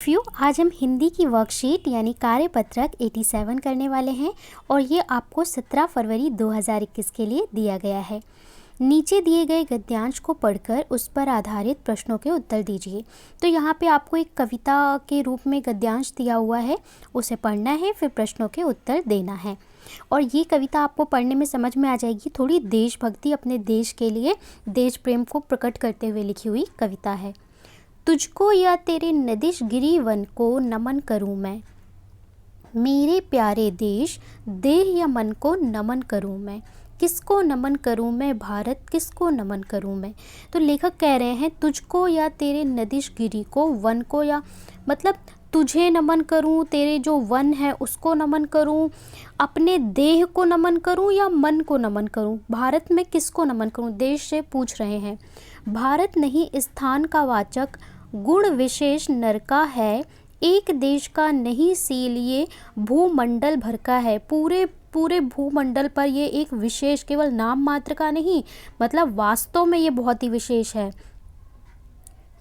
Of you. आज हम हिंदी की वर्कशीट यानी कार्यपत्रक 87 करने वाले हैं और ये आपको 17 फरवरी 2021 के लिए दिया गया है। नीचे दिए गए गद्यांश को पढ़कर उस पर आधारित प्रश्नों के उत्तर दीजिए। तो यहाँ पे आपको एक कविता के रूप में गद्यांश दिया हुआ है, उसे पढ़ना है, फिर प्रश्नों के उत्तर देना है। और ये कविता आपको पढ़ने में समझ में आ जाएगी। थोड़ी देशभक्ति, अपने देश के लिए देश प्रेम को प्रकट करते हुए लिखी हुई कविता है। तुझको या तेरे नदिश गिरी वन को नमन करूं मैं, मेरे प्यारे देश देह या मन को नमन करूं मैं, किसको नमन करूं मैं भारत, किसको नमन करूं मैं। तो लेखक कह रहे हैं तुझको या तेरे नदिश गिरी को, वन को, या मतलब तुझे नमन करूं, तेरे जो वन है उसको नमन करूं, अपने देह को नमन करूं या मन को नमन करूं, भारत में किसको नमन करूं, देश से पूछ रहे हैं। भारत नहीं स्थान का वाचक, गुण विशेष नर का है, एक देश का नहीं सील ये भूमंडल भर का है। पूरे पूरे भूमंडल पर ये एक विशेष, केवल नाम मात्र का नहीं, मतलब वास्तव में ये बहुत ही विशेष है।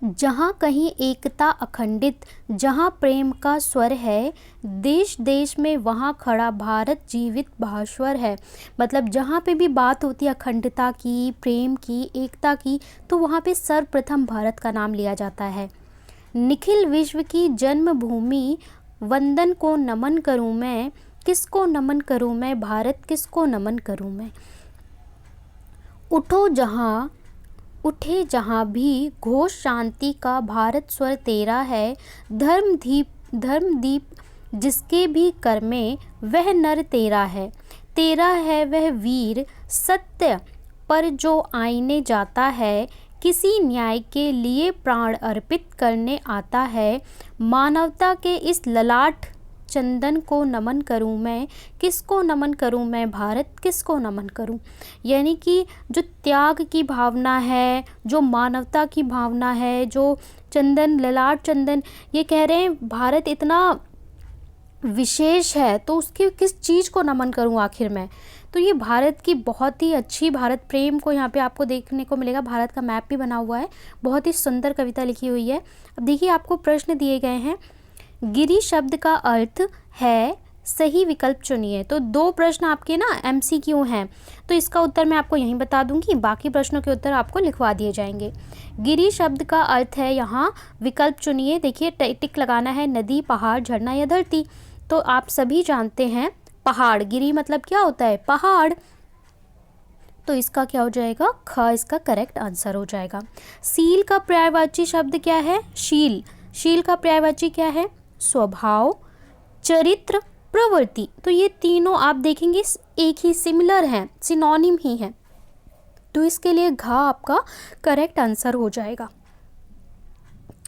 जहाँ कहीं एकता अखंडित, जहाँ प्रेम का स्वर है, देश देश में वहाँ खड़ा भारत जीवित भास्वर है। मतलब जहाँ पे भी बात होती है अखंडता की, प्रेम की, एकता की, तो वहाँ पे सर्वप्रथम भारत का नाम लिया जाता है। निखिल विश्व की जन्मभूमि, वंदन को नमन करूँ मैं, किसको नमन करूँ मैं भारत, किसको नमन करूँ मैं। उठे जहाँ भी घोष शांति का, भारत स्वर तेरा है, धर्मदीप जिसके भी कर में, वह नर तेरा है वह वीर, सत्य पर जो आईने जाता है, किसी न्याय के लिए प्राण अर्पित करने आता है, मानवता के इस ललाट चंदन को नमन करूं मैं, किसको नमन करूं मैं भारत, किसको नमन करूं। यानी कि जो त्याग की भावना है, जो मानवता की भावना है, जो चंदन, ललाट चंदन, ये कह रहे हैं भारत इतना विशेष है, तो उसकी किस चीज़ को नमन करूं आखिर मैं। तो ये भारत की बहुत ही अच्छी भारत प्रेम को यहाँ पे आपको देखने को मिलेगा। भारत का मैप भी बना हुआ है, बहुत ही सुंदर कविता लिखी हुई है। अब देखिए आपको प्रश्न दिए गए हैं। गिरी शब्द का अर्थ है, सही विकल्प चुनिए। तो दो प्रश्न आपके ना MCQ हैं, तो इसका उत्तर मैं आपको यहीं बता दूंगी, बाकी प्रश्नों के उत्तर आपको लिखवा दिए जाएंगे। गिरी शब्द का अर्थ है यहाँ विकल्प चुनिए। देखिए टिक लगाना है, नदी, पहाड़, झरना या धरती। तो आप सभी जानते हैं पहाड़, गिरी मतलब क्या होता है, पहाड़। तो इसका क्या हो जाएगा, ख इसका करेक्ट आंसर हो जाएगा। सील का पर्यायवाची शब्द क्या है, शील। शील का पर्यायवाची क्या है, स्वभाव, चरित्र, प्रवृत्ति। तो ये तीनों आप देखेंगे एक ही सिमिलर हैं, सिनोनिम ही हैं। तो इसके लिए घा आपका करेक्ट आंसर हो जाएगा।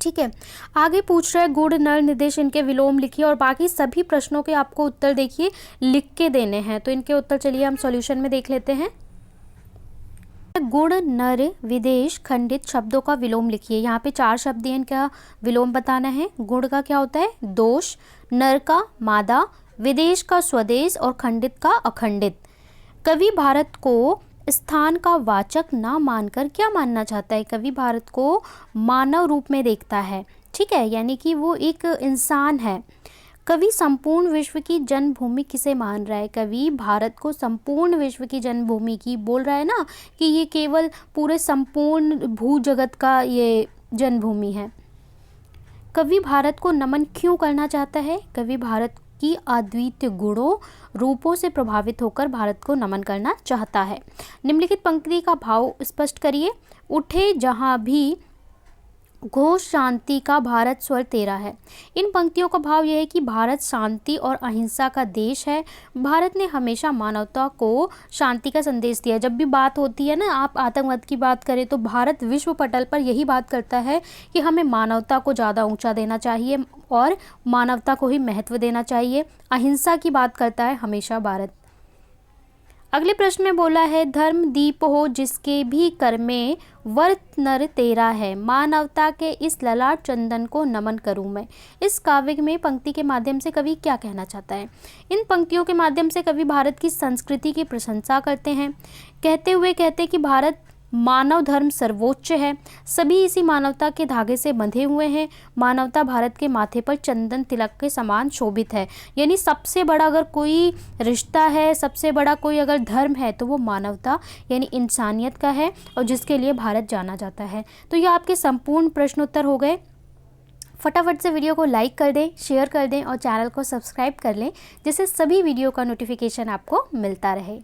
ठीक है, आगे पूछ रहा है गुण, नर, निर्देश, इनके विलोम लिखिए। और बाकी सभी प्रश्नों के आपको उत्तर देखिए लिख के देने हैं। तो इनके उत्तर चलिए हम सॉल्यूशन में देख लेते हैं। गुण, नर, विदेश, खंडित शब्दों का विलोम लिखिए। यहाँ पे 4 शब्द हैं, इनका विलोम बताना है। गुण का क्या होता है, दोष, नर का मादा, विदेश का स्वदेश और खंडित का अखंडित। कवि भारत को स्थान का वाचक ना मानकर क्या मानना चाहता है, कवि भारत को मानव रूप में देखता है। ठीक है, यानी कि वो एक इंसान है। कवि संपूर्ण विश्व की जन्मभूमि किसे मान रहा है, कवि भारत को संपूर्ण विश्व की जन्मभूमि की बोल रहा है ना, कि ये केवल पूरे संपूर्ण भू जगत का ये जन्मभूमि है। कवि भारत को नमन क्यों करना चाहता है, कवि भारत की अद्वितीय गुणों, रूपों से प्रभावित होकर भारत को नमन करना चाहता है। निम्नलिखित पंक्ति का भाव स्पष्ट करिए। उठे जहाँ भी घोष शांति का, भारत स्वर तेरा है। इन पंक्तियों का भाव यह है कि भारत शांति और अहिंसा का देश है। भारत ने हमेशा मानवता को शांति का संदेश दिया। जब भी बात होती है ना, आप आतंकवाद की बात करें तो भारत विश्व पटल पर यही बात करता है कि हमें मानवता को ज़्यादा ऊंचा देना चाहिए और मानवता को ही महत्व देना चाहिए। अहिंसा की बात करता है हमेशा भारत। अगले प्रश्न में बोला है धर्म दीप हो जिसके भी कर में, वर्त नर तेरा है, मानवता के इस ललाट चंदन को नमन करूं मैं। इस काव्य में पंक्ति के माध्यम से कवि क्या कहना चाहता है। इन पंक्तियों के माध्यम से कवि भारत की संस्कृति की प्रशंसा करते हैं, कहते कि भारत मानव धर्म सर्वोच्च है, सभी इसी मानवता के धागे से बंधे हुए हैं, मानवता भारत के माथे पर चंदन तिलक के समान शोभित है। यानी सबसे बड़ा अगर कोई रिश्ता है, सबसे बड़ा कोई अगर धर्म है तो वो मानवता यानी इंसानियत का है, और जिसके लिए भारत जाना जाता है। तो ये आपके संपूर्ण प्रश्न उत्तर हो गए। फटाफट से वीडियो को लाइक कर दें, शेयर कर दें और चैनल को सब्सक्राइब कर लें, जिससे सभी वीडियो का नोटिफिकेशन आपको मिलता रहे।